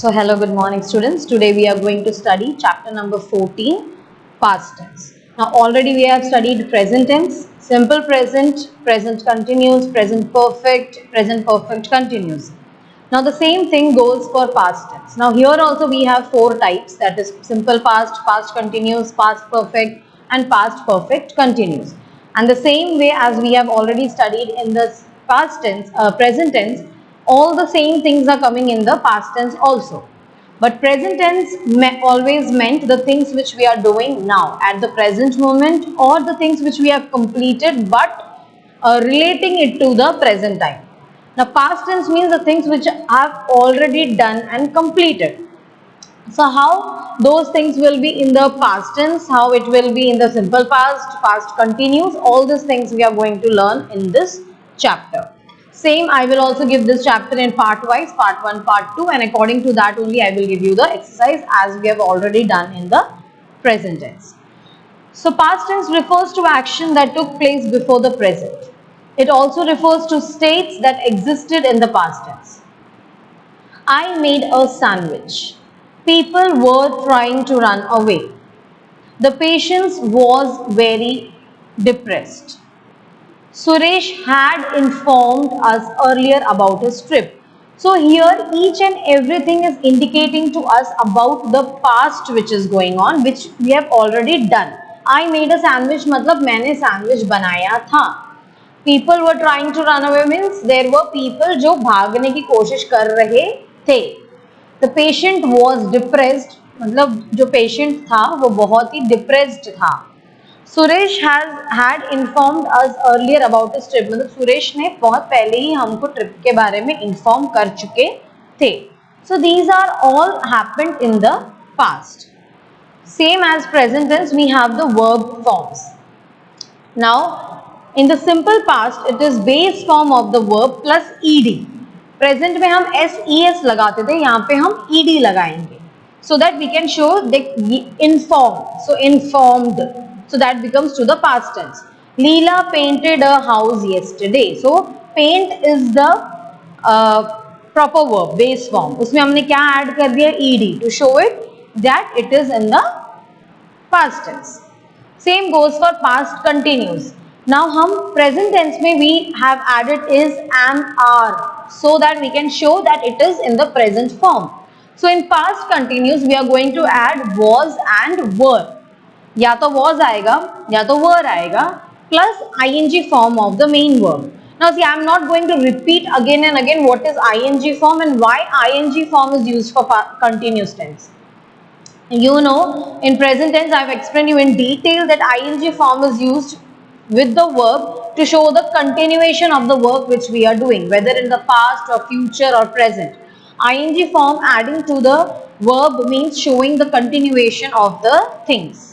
So hello, good morning students. Today we are going to study chapter number 14, past tense. Now already we have studied present tense, simple present, present continuous, present perfect continuous. Now the same thing goes for past tense. Now here also we have four types, that is simple past, past continuous, past perfect and past perfect continuous. And the same way as we have already studied in the past tense, present tense, all the same things are coming in the past tense also. But present tense always meant the things which we are doing now at the present moment, or the things which we have completed but relating it to the present time. Now past tense means the things which have already done and completed. So how those things will be in the past tense, how it will be in the simple past, past continuous, all these things we are going to learn in this chapter. Same, I will also give this chapter in part wise, part 1, part 2, and according to that only I will give you the exercise as we have already done in the present tense. So past tense refers to action that took place before the present. It also refers to states that existed in the past tense. I made a sandwich. People were trying to run away. The patient was very depressed. Suresh had informed us earlier about his trip. So here each and everything is indicating to us about the past which is going on, which we have already done. I made a sandwich मतलब मैंने sandwich बनाया था. People were trying to run away means there were people जो भागने की कोशिश कर रहे थे. The patient was depressed मतलब जो patient था वो बहुत ही depressed था. Suresh had informed us earlier about his trip. मतलब सुरेश ने बहुत पहले ही हमको ट्रिप के बारे में इन्फॉर्म कर चुके थे. So these are all happened in the past. Same as present tense, we have the verb forms. Now in the simple past it is base form of the verb plus ed. Present में हम ses लगाते थे, यहाँ पे हम ed लगाएंगे so that we can show the inform. So informed. So that becomes to the past tense. Leela painted a house yesterday. So paint is the proper verb, base form. उसमें हमने क्या add कर दिया? ed to show it that it is in the past tense. Same goes for past continuous. Now हम present tense में we have added is am are so that we can show that it is in the present form. So in past continuous we are going to add was and were. या तो was आएगा या तो were आएगा plus ing form of the main verb. Now see, I am not going to repeat again and again what is ing form and why ing form is used for continuous tense. You know, in present tense I have explained you in detail that ing form is used with the verb to show the continuation of the work which we are doing, whether in the past or future or present. ing form adding to the verb means showing the continuation of the things.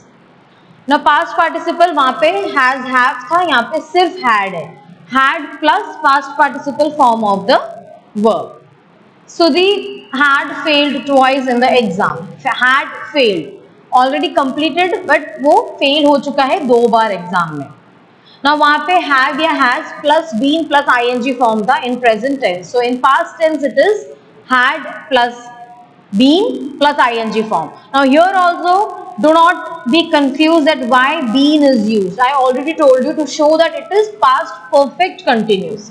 Now past participle वहाँ पे has have था, यहाँ पे सिर्फ had है. Had plus past participle form of the verb. Sudhi had failed twice in the exam. Had failed. Already completed but वो fail हो चुका है 2 बार एग्जाम में. Now वहाँ पे have या has plus been plus ing form था in present tense. So in past tense it is had plus been plus ing form. Now here also do not be confused that why been is used. I already told you to show that it is past perfect continuous.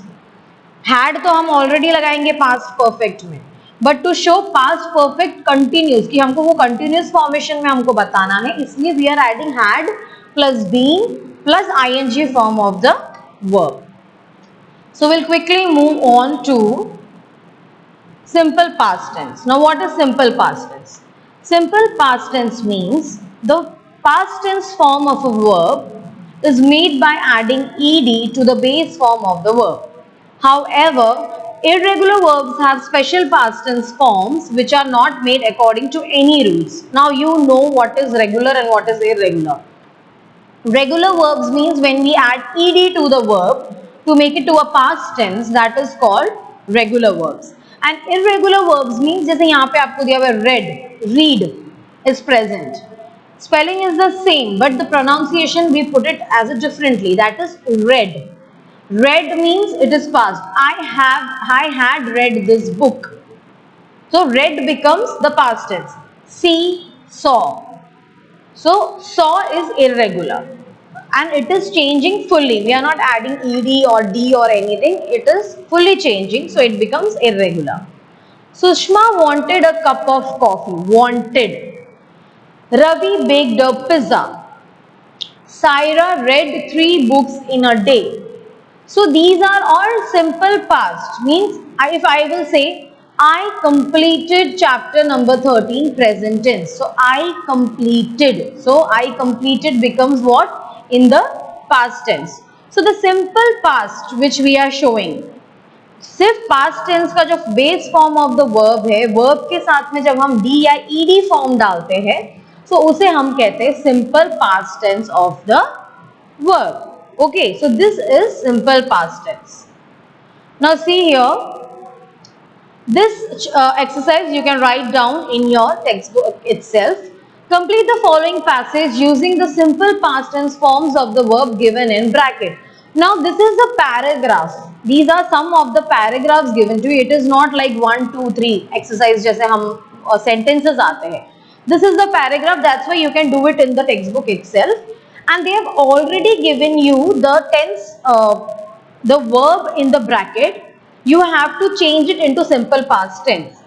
Had तो हम already लगाएंगे past perfect में, but to show past perfect continuous कि हमको वो continuous formation में हमको बताना है, इसलिए we are adding had plus been plus ing form of the verb. So we'll quickly move on to simple past tense. Now what is simple past tense? Simple past tense means the past tense form of a verb is made by adding ed to the base form of the verb. However, irregular verbs have special past tense forms which are not made according to any rules. Now you know what is regular and what is irregular. Regular verbs means when we add ed to the verb to make it to a past tense, that is called regular verbs. And irregular verbs means जैसे यहाँ पे आपको दिया हुआ read is present. Spelling is the same but the pronunciation we put it as a differently, that is read. Read means it is past. I had read this book. So read becomes the past tense. See, saw. So saw is irregular and it is changing fully. We are not adding ed or d or anything. It is fully changing, so it becomes irregular. Sushma wanted a cup of coffee. Wanted. Ravi baked a pizza. Saira read 3 books in a day. So these are all simple past. Means if I will say I completed chapter number 13, present tense. So I completed. So I completed becomes what? In the past tense. So the simple past which we are showing, सिर्फ past tense का जो base form of the verb है, verb के साथ में जब हम D या ईडी फॉर्म डालते हैं तो उसे हम कहते हैं simple past tense of the verb. Okay, so this is simple past tense. Now see here, this exercise you can write down in your textbook itself. Complete the following passage using the simple past tense forms of the verb given in bracket. Now this is the paragraph. These are some of the paragraphs given to you. It is not like 1, 2, 3 exercise जैसे हम sentences आते हैं. This is the paragraph. That's why you can do it in the textbook itself. And they have already given you the tense, the verb in the bracket. You have to change it into simple past tense.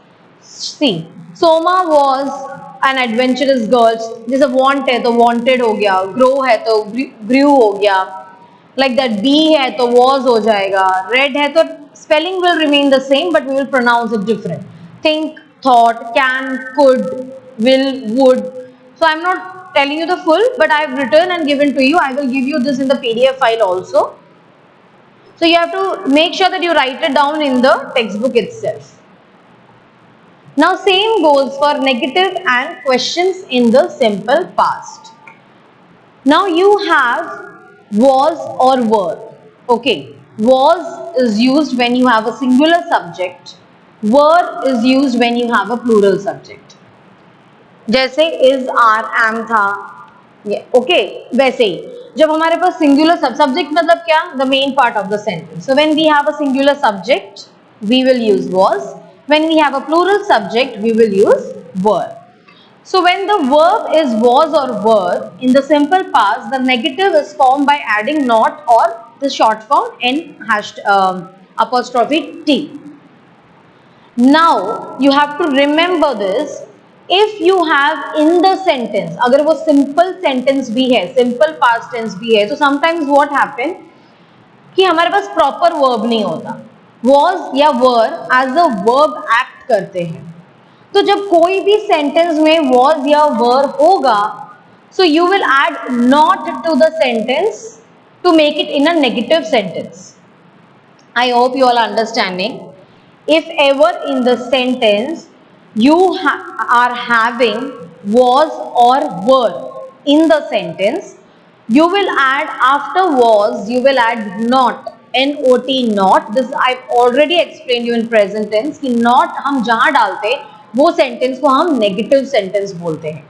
See, Soma was an adventurous girl. जैसे want है तो wanted हो गया, grow है तो grew हो गया, like that. Be है तो was हो जाएगा, read है तो spelling will remain the same but we will pronounce it different. Think, thought, can, could, will, would. So I am not telling you the full, but I have written and given to you. I will give you this in the PDF file also. So you have to make sure that you write it down in the textbook itself. Now same goes for negative and questions in the simple past. Now you have was or were. Okay, was is used when you have a singular subject. Were is used when you have a plural subject. जैसे is, are, am था. Okay, वैसे ही जब हमारे पास singular subject मतलब क्या, the main part of the sentence. So when we have a singular subject we will use was, when we have a plural subject we will use were. So when the verb is was or were in the simple past, the negative is form by adding not or the short form n apostrophe t. Now you have to remember this. If you have in the sentence, अगर वो simple sentence भी है, simple past tense भी है, तो sometimes what happen कि हमारे पास proper verb नहीं होता. Was या were as a verb act करते हैं. तो जब कोई भी sentence में was या were होगा, so you will add not to the sentence to make it in a negative sentence. I hope you all understanding. If ever in the sentence you are having was or were in the sentence, you will add after was, you will add not, not, not. This I've already explained you in present tense कि not हम जहाँ डालते वो sentence को हम negative sentence बोलते हैं.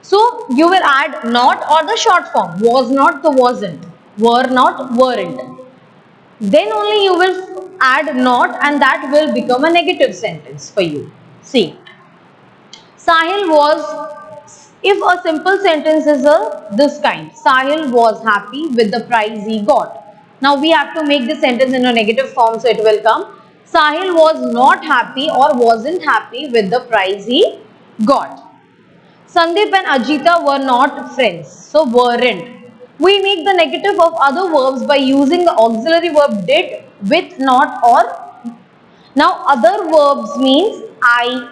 So you will add not or the short form, was not तो wasn't, were not weren't. Then only you will add not and that will become a negative sentence for you. See, Sahil was, if a simple sentence is this kind, Sahil was happy with the prize he got. Now we have to make this sentence in a negative form, so it will come, Sahil was not happy or wasn't happy with the prize he got. Sandeep and Ajita were not friends, so weren't. We make the negative of other verbs by using the auxiliary verb did with not or. Now other verbs means I,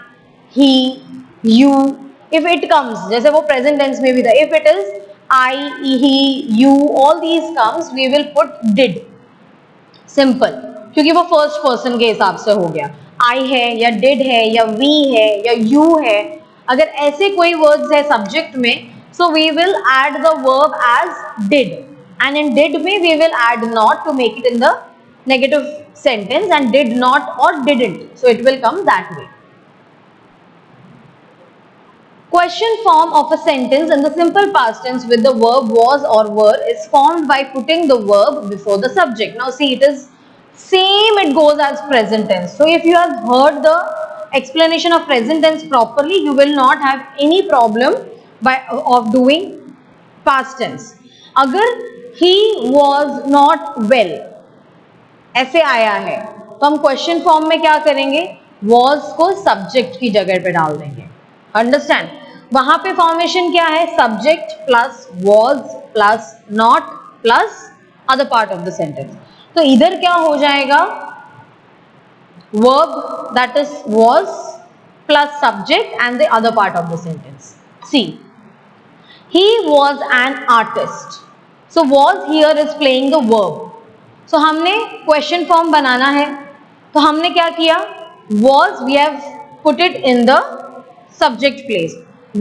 he, you. If it comes, जैसे वो present tense में भी था, if it is I, he, you, all these comes, we will put did. Simple, क्योंकि वो first person के हिसाब से हो गया. I है या did है या we है या you है. अगर ऐसे कोई words है subject में, so we will add the verb as did, and in did में we will add not to make it in the negative sentence, and did not or didn't, so it will come that way. Question form of a sentence in the simple past tense with the verb was or were is formed by putting the verb before the subject. Now see, it is same, it goes as present tense. So if you have heard the explanation of present tense properly, you will not have any problem of doing past tense. अगर he was not well ऐसे आया है तो हम question form में क्या करेंगे, was को सब्जेक्ट की जगह पे डाल देंगे. अंडरस्टैंड? वहां पे फॉर्मेशन क्या है, subject plus was plus not plus other part of the sentence. तो इधर क्या हो जाएगा, verb that is was plus subject and the other part of the sentence. See, he was an artist. So was here is playing the verb. So हमने question form बनाना है तो हमने क्या किया, was we have put it in the subject place.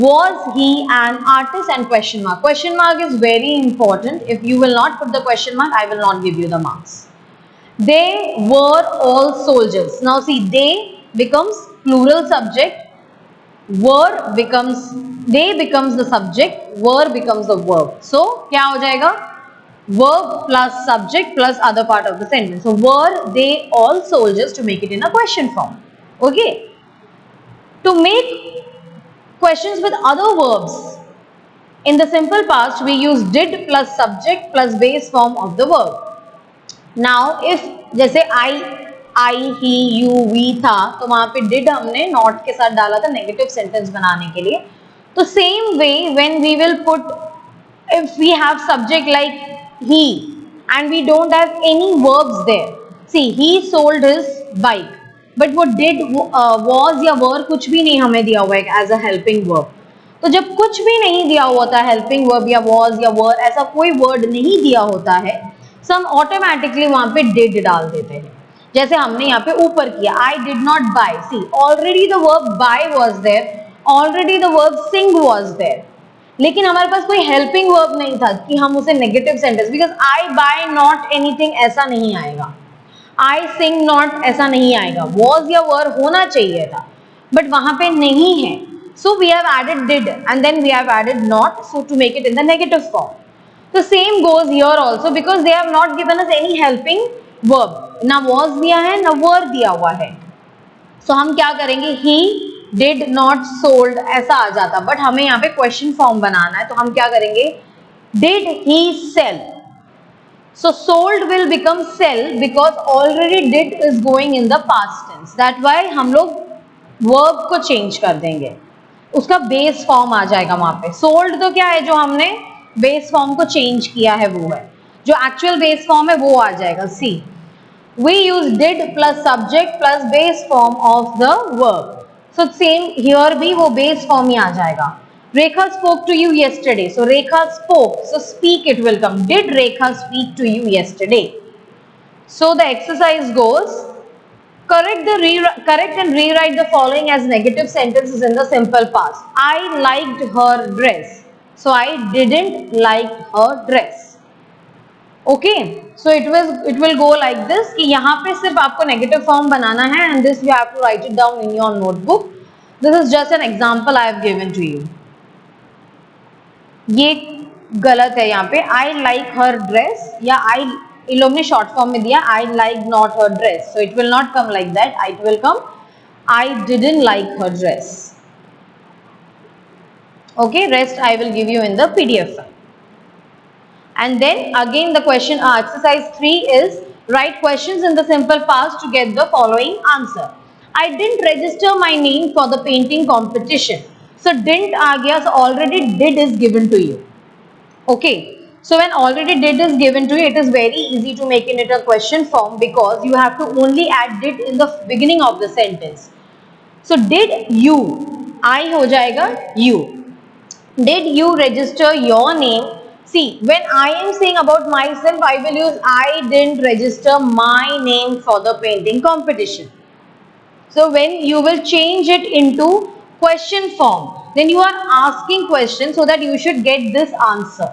Was he an artist and question mark. Question mark is very important. If you will not put the question mark, I will not give you the marks. They were all soldiers. Now see, they becomes plural subject, were becomes, they becomes the subject, were becomes the verb. So क्या हो जाएगा, verb plus subject plus other part of the sentence. So were they all soldiers to make it in a question form. Okay. To make questions with other verbs, in the simple past we use did plus subject plus base form of the verb. Now if जैसे I, he, you, we था तो वहां पे did हमने not के साथ डाला था नेगेटिव सेंटेंस बनाने के लिए. तो same way when we will put, if we have subject like he and we don't have any verbs there. See, he sold his bike, but वो did, was या were कुछ भी नहीं हमें दिया हुआ है as a helping verb. तो जब कुछ भी नहीं दिया हुआ था, helping verb या was या were ऐसा कोई word नहीं दिया होता है, so हम ऑटोमेटिकली वहां पे did डाल देते हैं. जैसे हमने यहाँ पे ऊपर किया, I did not buy. See, already the verb buy was there, already the verb sing was there. लेकिन हमारे पास कोई हेल्पिंग वर्ब नहीं था कि हम उसे negative sentence, because I buy not anything ऐसा नहीं आएगा, आई सिंग नॉट ऐसा नहीं आएगा, वॉज या वर होना चाहिए था बट वहां पे नहीं है. So we have added did and then we have added not, so to make it in the negative form. The same goes here also because they have not given us any helping verb, ना was दिया है ना वर दिया हुआ है. सो हम क्या करेंगे, ही did not sold ऐसा आ जाता, बट हमें यहाँ पे क्वेश्चन फॉर्म बनाना है तो हम क्या करेंगे, did he sell. So sold will become sell because already did is going in the past tense. That why हम लोग verb को चेंज कर देंगे, उसका बेस फॉर्म आ जाएगा वहां पे. sold तो क्या है, जो हमने बेस फॉर्म को चेंज किया है वो है, जो एक्चुअल बेस फॉर्म है वो आ जाएगा. सी, we use did plus subject plus base form of the verb. So same here भी वो base form ही आ जाएगा. Rekha spoke to you yesterday. So Rekha spoke. So speak it will come. Did Rekha speak to you yesterday? So the exercise goes, correct and rewrite the following as negative sentences in the simple past. I liked her dress. So I didn't like her dress. Okay, so it will go like this कि यहाँ पे सिर्फ आपको negative form बनाना है and this you have to write it down in your notebook. This is just an example I have given to you. ये गलत है यहाँ पे, I like her dress या I, इन लोग ने शॉर्ट फॉर्म में दिया I like not her dress, so it will not come like that. It will come I didn't like her dress. Okay, rest I will give you in the PDF file. And then again the question exercise 3 is write questions in the simple past to get the following answer. I didn't register my name for the painting competition. So didn't आ गया, so already did is given to you. Okay, so when already did is given to you, it is very easy to make it a question form because you have to only add did in the beginning of the sentence. So did you, I हो जाएगा you. Did you register your name? See, when I am saying about myself, I will use I didn't register my name for the painting competition. So when you will change it into question form, then you are asking question so that you should get this answer.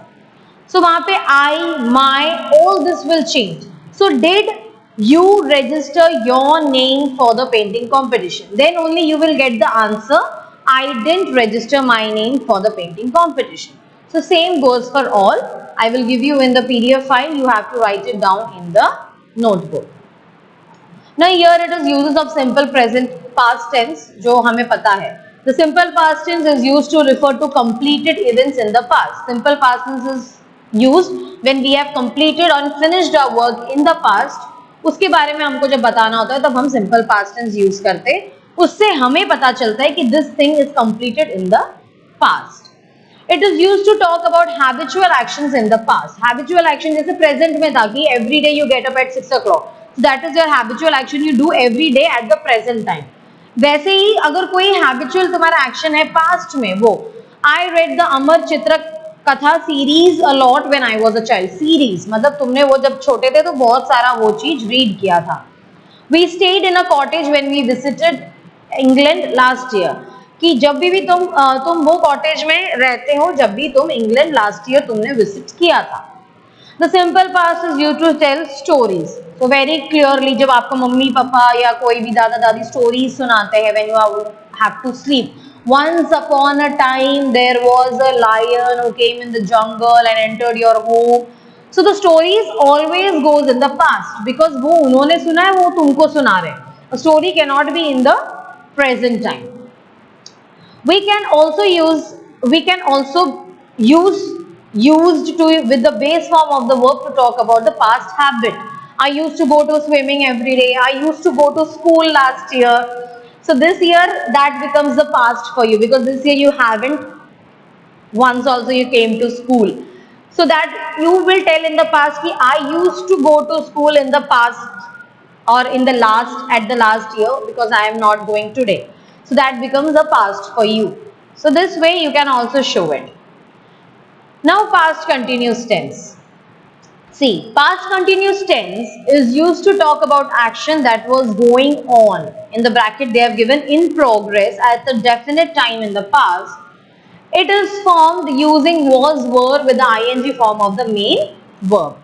So वहाँ पे I, my, all this will change. So did you register your name for the painting competition? Then only you will get the answer. I didn't register my name for the painting competition. So same goes for all. I will give you in the PDF file. You have to write it down in the notebook. Now here it is uses of simple present past tense जो हमें पता है. The simple past tense is used to refer to completed events in the past. Simple past tense is used when we have completed or finished our work in the past. उसके बारे में हमको जब बताना होता है तब हम simple past tense use करते हैं. उससे हमें पता चलता है कि this thing is completed in the past. It is used to talk about habitual actions in the past. Habitual action जैसे present में था कि every day you get up at 6 o'clock. So that is your habitual action you do every day at the present time. वैसे ही अगर कोई habitual तुम्हारा action है past में वो I read the अमर चित्र कथा series a lot when I was a child. Series मतलब तुमने वो जब छोटे थे तो बहुत सारा वो चीज read किया था. We stayed in a cottage when we visited England last year. कि जब भी तुम वो कॉटेज में रहते हो जब भी तुम इंग्लैंड लास्ट ईयर तुमने विजिट किया था. The simple past is used to tell stories. So very clearly जब आपको मम्मी पापा या कोई भी दादा दादी स्टोरीज सुनाते हैं when you have to sleep. Once upon a time there was a lion who came in the jungle and entered your home. So the stories always goes in the past because वो उन्होंने सुना है वो तुमको सुना रहे. A story cannot be in the present time. We can also use used to with the base form of the verb to talk about the past habit. I used to go to swimming every day. I used to go to school last year. So this year that becomes the past for you because this year you haven't. Once also you came to school. So that you will tell in the past कि I used to go to school in the past or in the last year because I am not going today. So that becomes the past for you. So this way you can also show it. Now past continuous tense. See, past continuous tense is used to talk about action that was going on. In the bracket they have given in progress at a definite time in the past. It is formed using was were with the ing form of the main verb.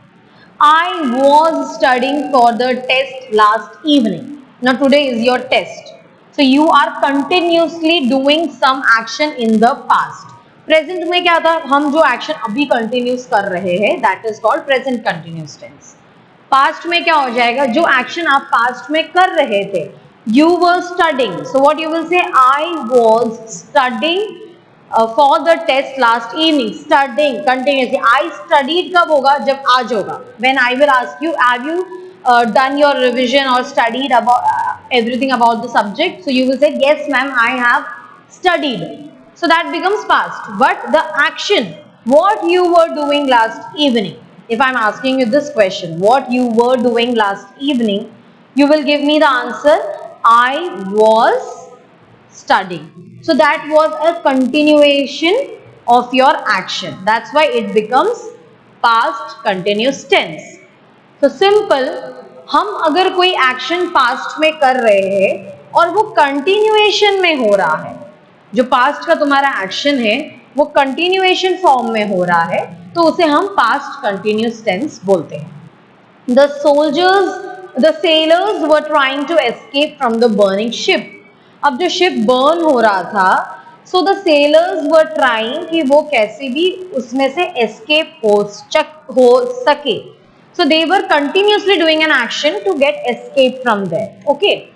I was studying for the test last evening. Now today is your test. So you are continuously doing some action in the past. Present में क्या था हम जो action अभी continuous कर रहे हैं that is called present continuous tense. Past में क्या हो जाएगा जो action आप past में कर रहे थे you were studying. So what you will say I was studying for the test last evening. Studying continuously. I studied कब होगा जब आज होगा. When I will ask you have you done your revision or studied about everything about the subject, so you will say yes ma'am I have studied. So that becomes past. But the action what you were doing last evening, if I am asking you this question what you were doing last evening, you will give me the answer I was studying. So that was a continuation of your action. That's why it becomes past continuous tense. तो simple हम अगर कोई action past में कर रहे हैं और वो कंटिन्यूएशन में हो रहा है जो पास्ट का तुम्हारा एक्शन है वो कंटिन्यूएशन फॉर्म में हो रहा है तो उसे हम पास्ट कंटिन्यूस टेंस बोलते हैं. The sailors were trying to escape from the burning ship. अब जो शिप बर्न हो रहा था so the sailors were trying कि वो कैसे भी उसमें से एस्केप हो सके. So they were continuously doing an action to get escape from there. Okay.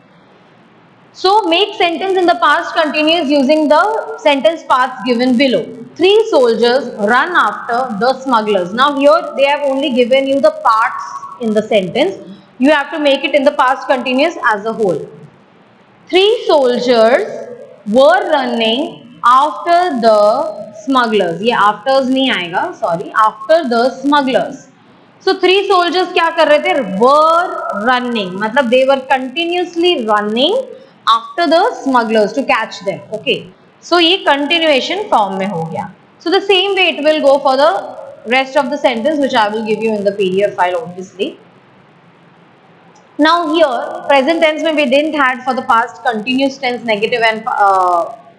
So make sentence in the past continuous using the sentence parts given below. 3 soldiers run after the smugglers. Now here they have only given you the parts in the sentence. You have to make it in the past continuous as a whole. 3 soldiers were running after the smugglers. ये afters नहीं आएगा, sorry. After the smugglers. So 3 soldiers क्या कर रहे थे were running मतलब they were continuously running after the smugglers to catch them. Okay. So ये continuation form में हो गया. So the same way it will go for the rest of the sentence which I will give you in the PDF file obviously. Now here present tense में we didn't had for the past continuous tense negative and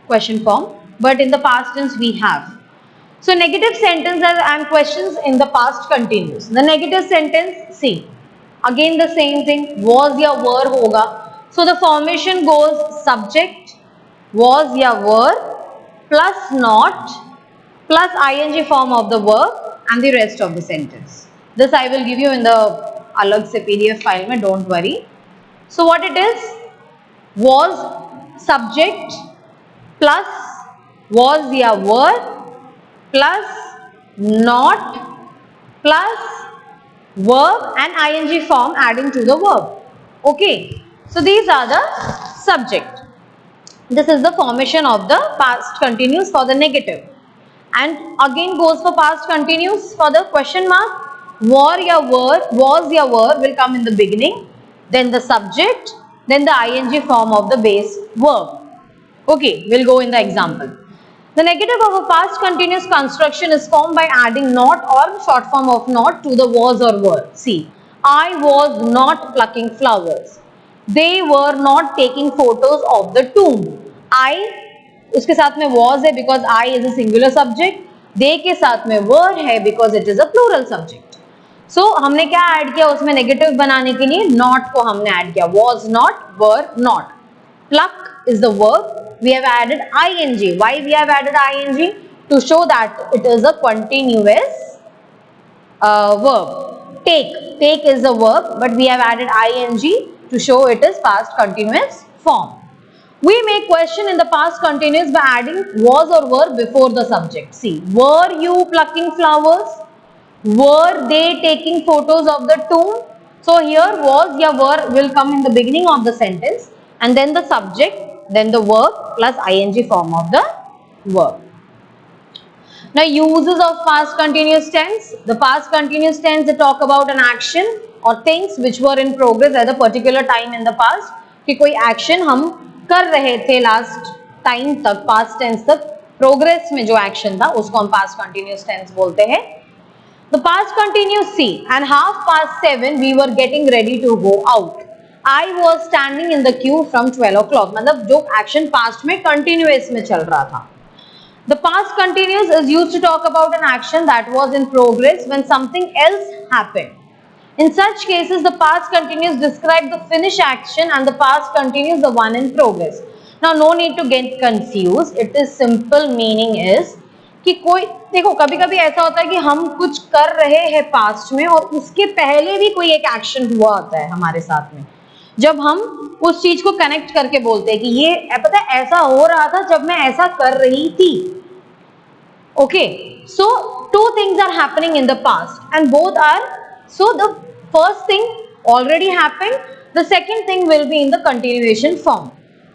question form, but in the past tense we have. So negative sentences and questions in the past continuous. The negative sentence see again the same thing was या were होगा. So the formation goes subject was या were plus not plus ing form of the verb and the rest of the sentence. This I will give you in the अलग से PDF file में, don't worry. So what it is? Was subject plus was या were plus not plus verb and ing form adding to the verb. Okay, so these are the subject. This is the formation of the past continuous for the negative. And again goes for past continuous for the question mark. Were या were, was या were will come in the beginning, then the subject, then the ing form of the base verb. Okay, we'll go in the example. The negative of a past continuous construction is formed by adding not or short form of not to the was or were. See, I was not plucking flowers. They were not taking photos of the tomb. I उसके साथ में was है because I is a singular subject. They के साथ में were है because it is a plural subject. So हमने क्या ऐड किया उसमें नेगेटिव बनाने के लिए not को हमने ऐड किया. Was not, were not. Pluck is the verb. We have added ing. Why we have added ing? To show that it is a continuous verb. Take is a verb, but we have added ing to show it is past continuous form. We make question in the past continuous by adding was or were before the subject. See, were you plucking flowers? Were they taking photos of the tomb? So here was ya were will come in the beginning of the sentence, and then the subject, then the verb plus ing form of the verb. Now uses of past continuous tense. The past continuous tense, they talk about an action or things which were in progress at a particular time in the past. कि कोई action हम कर रहे थे last time तक, past tense तक, progress में जो action था उसको हम past continuous tense बोलते हैं. The past continuous, see, and 7:30 we were getting ready to go out. I was standing in the queue from 12 o'clock. मतलब जो action past में continuous में चल रहा था. The past continuous is used to talk about an action that was in progress when something else happened. In such cases, the past continuous describe the finished action and the past continuous the one in progress. Now, no need to get confused. It is simple meaning is कि कोई देखो कभी कभी ऐसा होता है कि हम कुछ कर रहे हैं पास्ट में और उसके पहले भी कोई एक एक्शन हुआ होता है हमारे साथ में, जब हम उस चीज को कनेक्ट करके बोलते हैं कि ये पता है ऐसा हो रहा था जब मैं ऐसा कर रही थी. Okay, so two things are happening in the past and both are, so the first thing already happened, the second thing will be in the continuation form.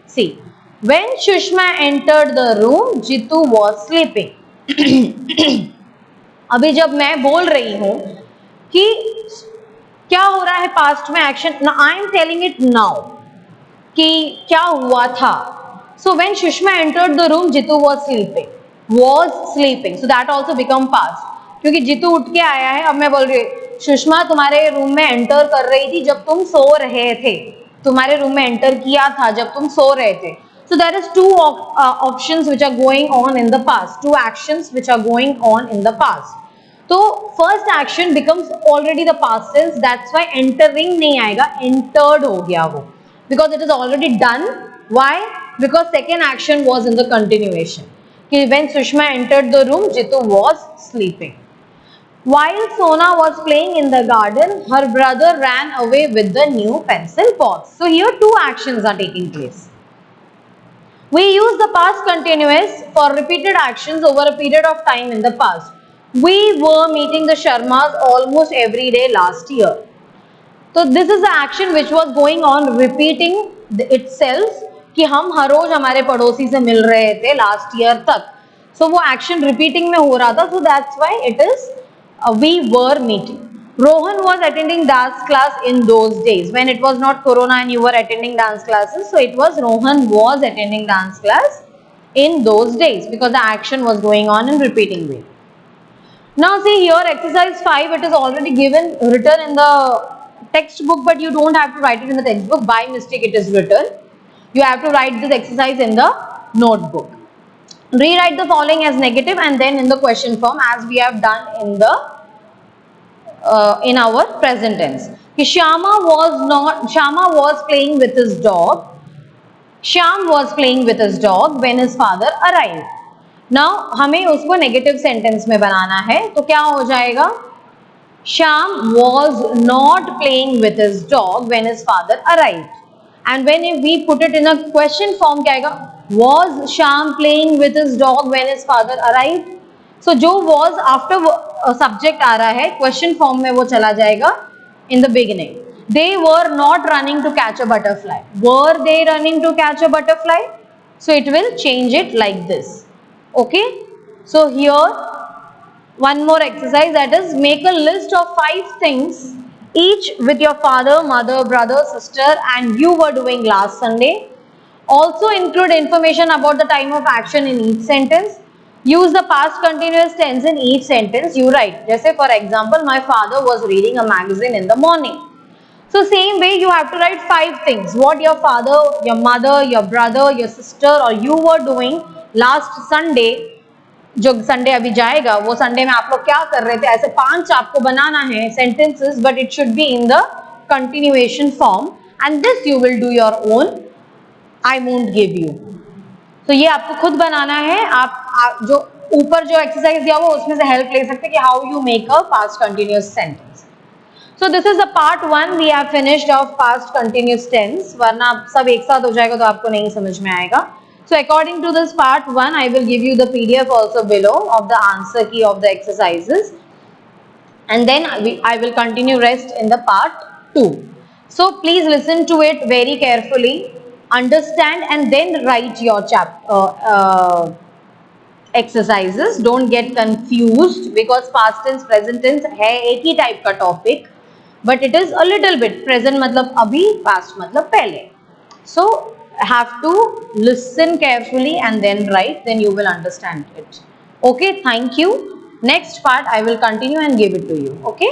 See, when Shushma entered the room, Jitu was sleeping. अभी जब मैं बोल रही हूं कि क्या हो रहा है पास्ट में एक्शन, ना I am telling it now कि क्या हुआ था. So when Sushma entered the room, Jitu was sleeping, so that also become past क्योंकि जितू उठ के आया है. अब मैं बोल रही हूँ सुषमा तुम्हारे रूम में एंटर कर रही थी जब तुम सो रहे थे, तुम्हारे रूम में एंटर किया था जब तुम सो रहे थे. So there is two options which are going on in the past, two actions which are going on in the past. So first action becomes already the past tense, that's why entering नहीं आएगा, entered हो गया वो, because it is already done. Why? Because second action was in the continuation. कि when Sushma entered the room, Jitu was sleeping. While Sona was playing in the garden, her brother ran away with the new pencil box. So here two actions are taking place. We use the past continuous for repeated actions over a period of time in the past. We were meeting the Sharmas almost every day last year. So this is the action which was going on repeating itself कि हम हर रोज हमारे पड़ोसी से मिल रहे थे last year तक. So वो action repeating में हो रहा था. So that's why it is we were meeting. Rohan was attending dance class in those days when it was not corona and you were attending dance classes. So it was Rohan was attending dance class in those days because the action was going on in repeating way. Now see here exercise 5, it is already given written in the textbook, but you don't have to write it in the textbook. By mistake it is written. You have to write this exercise in the notebook. Rewrite the following as negative and then in the question form as we have done in the in our present tense. Shyama was playing with his dog. Shyam was playing with his dog when his father arrived. Now हमें उसको negative sentence में बनाना है, तो क्या हो जाएगा? Shyam was not playing with his dog when his father arrived. and when if we put it in a question form क्या आएगा? Was Shyam playing with his dog when his father arrived? So जो was after subject आ रहा है question form में वो चला जाएगा in the beginning. They were not running to catch a butterfly. Were they running to catch a butterfly? So it will change it like this. Okay. So here one more exercise, that is make a list of 5 things each with your father, mother, brother, sister and you were doing last Sunday. Also include information about the time of action in each sentence. Use the past continuous tense in each sentence you write. जैसे for example, my father was reading a magazine in the morning. So same way you have to write 5 things. What your father, your mother, your brother, your sister or you were doing last Sunday. जो Sunday अभी जाएगा वो Sunday में आप लोग क्या कर रहे थे, ऐसे 5 आपको बनाना है sentences, but it should be in the continuation form and this you will do your own. I won't give you. तो ये आपको खुद बनाना है. आप जो ऊपर जो एक्सरसाइज दिया हुआ उसमें से हेल्प ले सकते हैं कि how you make a past continuous sentence. So this is the part 1. We have finished of past continuous tense. वरना सब एक साथ हो जाएगा तो आपको नहीं समझ में आएगा. So according to this part 1, I will give you the PDF also below of the answer key of the exercises, and then I will continue rest in the part 2. So please listen to it very carefully, understand and then write your exercises. Don't get confused because past tense present tense है एक ही type का topic, but it is a little bit. Present मतलब अभी, past मतलब पहले. So have to listen carefully and then write, then you will understand it. Okay, thank you. Next part I will continue and give it to you. Okay.